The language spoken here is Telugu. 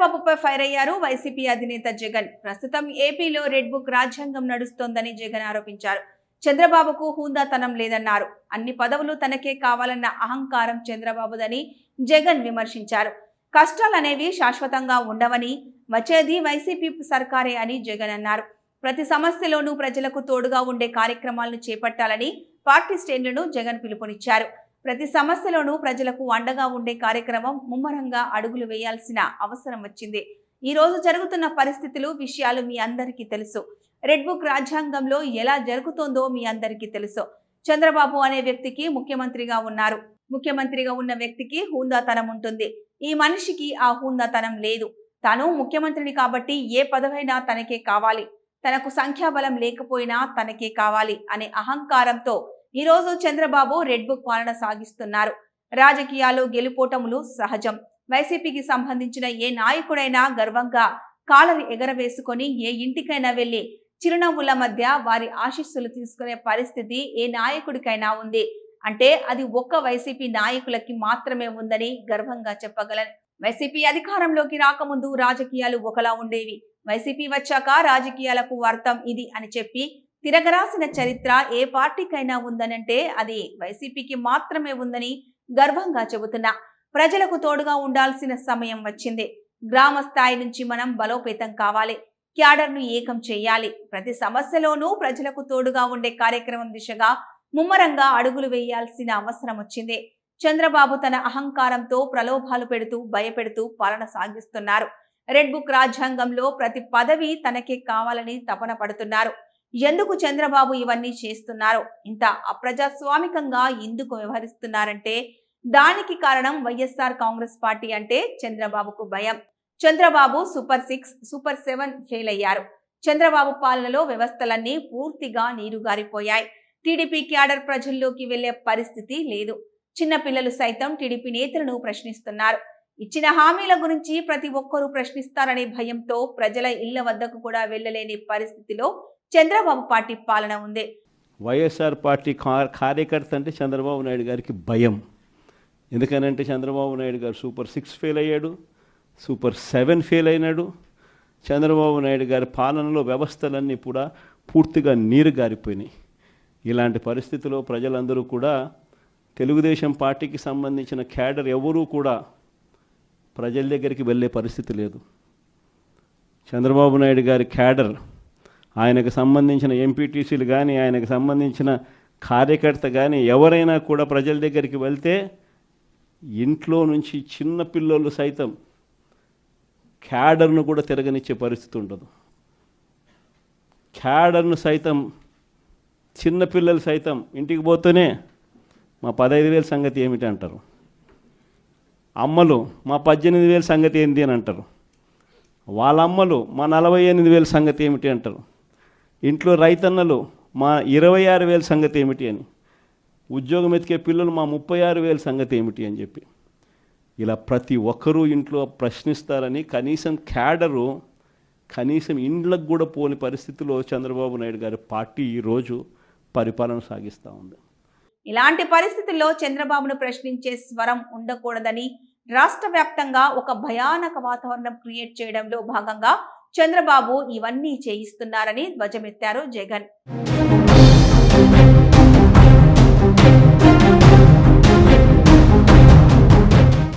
చంద్రబాబుపై ఫైర్ అయ్యారు వైసీపీ అధినేత జగన్. ప్రస్తుతం ఏపీలో రెడ్ బుక్ రాజ్యాంగం నడుస్తోందని జగన్ ఆరోపించారు. చంద్రబాబుకు హుందాతనం లేదన్నారు. అన్ని పదవులు తనకే కావాలన్న అహంకారం చంద్రబాబుదని జగన్ విమర్శించారు. కష్టాలనేవి శాశ్వతంగా ఉండవని, వచ్చేది వైసీపీ సర్కారే అని జగన్ అన్నారు. ప్రతి సమస్యలోనూ ప్రజలకు తోడుగా ఉండే కార్యక్రమాలను చేపట్టాలని పార్టీ శ్రేణులను జగన్ పిలుపునిచ్చారు. ప్రతి సమస్యలోనూ ప్రజలకు అండగా ఉండే కార్యక్రమం ముమ్మరంగా అడుగులు వేయాల్సిన అవసరం వచ్చింది. ఈ రోజు జరుగుతున్న పరిస్థితులు, విషయాలు మీ అందరికీ తెలుసు. రెడ్ బుక్ రాజ్యాంగంలో ఎలా జరుగుతోందో మీ అందరికీ తెలుసు. చంద్రబాబు అనే వ్యక్తికి ముఖ్యమంత్రిగా ఉన్నారు. ముఖ్యమంత్రిగా ఉన్న వ్యక్తికి హుందాతనం ఉంటుంది. ఈ మనిషికి ఆ హుందాతనం లేదు. తాను ముఖ్యమంత్రిని కాబట్టి ఏ పదవైనా తనకే కావాలి, తనకు సంఖ్యాబలం లేకపోయినా తనకే కావాలి అనే అహంకారంతో ఈ రోజు చంద్రబాబు రెడ్ బుక్ పాలన సాగిస్తున్నారు. రాజకీయాలు గెలుపోటములు సహజం. వైసీపీకి సంబంధించిన ఏ నాయకుడైనా గర్వంగా కాలరి ఎగరవేసుకొని ఏ ఇంటికైనా వెళ్లి చిరునవ్వుల మధ్య వారి ఆశీస్సులు తీసుకునే పరిస్థితి ఏ నాయకుడికైనా ఉంది అంటే అది ఒక్క వైసీపీ నాయకులకి మాత్రమే ఉందని గర్వంగా చెప్పగలను. వైసీపీ అధికారంలోకి రాకముందు రాజకీయాలు ఒకలా ఉండేవి. వైసీపీ వచ్చాక రాజకీయాలకు అర్థం ఇది అని చెప్పి తిరగరాసిన చరిత్ర ఏ పార్టీకైనా ఉందనంటే అది వైసీపీకి మాత్రమే ఉందని గర్వంగా చెబుతున్నా. ప్రజలకు తోడుగా ఉండాల్సిన సమయం వచ్చింది. గ్రామ స్థాయి నుంచి మనం బలోపేతం కావాలి. క్యాడర్ను ఏకం చేయాలి. ప్రతి సమస్యలోనూ ప్రజలకు తోడుగా ఉండే కార్యక్రమం దిశగా ముమ్మరంగా అడుగులు వేయాల్సిన అవసరం వచ్చింది. చంద్రబాబు తన అహంకారంతో ప్రలోభాలు పెడుతూ భయపెడుతూ పాలన సాగిస్తున్నారు. రెడ్ బుక్ రాజ్యాంగంలో ప్రతి పదవి తనకే కావాలని తపన పడుతున్నారు. ఎందుకు చంద్రబాబు ఇవన్నీ చేస్తున్నారు? ఇంత అప్రజాస్వామికంగా ఎందుకు వ్యవహరిస్తున్నారంటే దానికి కారణం వైఎస్ఆర్ కాంగ్రెస్ పార్టీ అంటే చంద్రబాబుకు భయం. చంద్రబాబు సూపర్ 6, సూపర్ 7 ఫెయిల్ అయ్యారు. చంద్రబాబు పాలనలో వ్యవస్థలన్నీ పూర్తిగా నీరుగారిపోయాయి. టీడీపీ క్యాడర్ ప్రజల్లోకి వెళ్లే పరిస్థితి లేదు. చిన్నపిల్లలు సైతం టీడీపీ నేతలను ప్రశ్నిస్తున్నారు. ఇచ్చిన హామీల గురించి ప్రతి ఒక్కరూ ప్రశ్నిస్తారనే భయంతో ప్రజల ఇళ్ల వద్దకు కూడా వెళ్లలేని పరిస్థితిలో చంద్రబాబు పార్టీ పాలన ఉంది. వైఎస్ఆర్ పార్టీ కార్యకర్త అంటే చంద్రబాబు నాయుడు గారికి భయం. ఎందుకనంటే చంద్రబాబు నాయుడు గారు సూపర్ 6 ఫెయిల్ అయ్యాడు, సూపర్ 7 ఫెయిల్ అయినాడు. చంద్రబాబు నాయుడు గారి పాలనలో వ్యవస్థలన్నీ కూడా పూర్తిగా నీరు గారిపోయినాయి. ఇలాంటి పరిస్థితిలో ప్రజలందరూ కూడా తెలుగుదేశం పార్టీకి సంబంధించిన క్యాడర్ ఎవరూ కూడా ప్రజల దగ్గరికి వెళ్ళే పరిస్థితి లేదు. చంద్రబాబు నాయుడు గారి క్యాడర్, ఆయనకు సంబంధించిన ఎంపీటీసీలు కానీ, ఆయనకు సంబంధించిన కార్యకర్త కానీ ఎవరైనా కూడా ప్రజల దగ్గరికి వెళ్తే ఇంట్లో నుంచి చిన్న పిల్లలు సైతం క్యాడర్ను కూడా తిరగనిచ్చే పరిస్థితి ఉండదు. క్యాడర్ను సైతం, చిన్నపిల్లలు సైతం ఇంటికి పోతూనే మా 15,000 సంగతి ఏమిటి అంటారు. అమ్మలు మా 18,000 సంగతి ఏంటి అని అంటారు. వాళ్ళ అమ్మలు మా 48,000 సంగతి ఏమిటి అంటారు. ఇంట్లో రైతన్నలు మా 26,000 సంగతి ఏమిటి అని, ఉద్యోగం ఎతికే పిల్లలు మా 36,000 సంగతి ఏమిటి అని చెప్పి ఇలా ప్రతి ఒక్కరూ ఇంట్లో ప్రశ్నిస్తారని కనీసం క్యాడరు కనీసం ఇండ్లకు కూడా పోని పరిస్థితిలో చంద్రబాబు నాయుడు గారి పార్టీ ఈరోజు పరిపాలన సాగిస్తూ ఉంది. ఇలాంటి పరిస్థితుల్లో చంద్రబాబును ప్రశ్నించే స్వరం ఉండకూడదని రాష్ట్ర వ్యాప్తంగా ఒక భయానక వాతావరణం క్రియేట్ చేయడంలో భాగంగా చంద్రబాబు ఇవన్నీ చేయిస్తున్నారని ధ్వజమెత్తారు జగన్.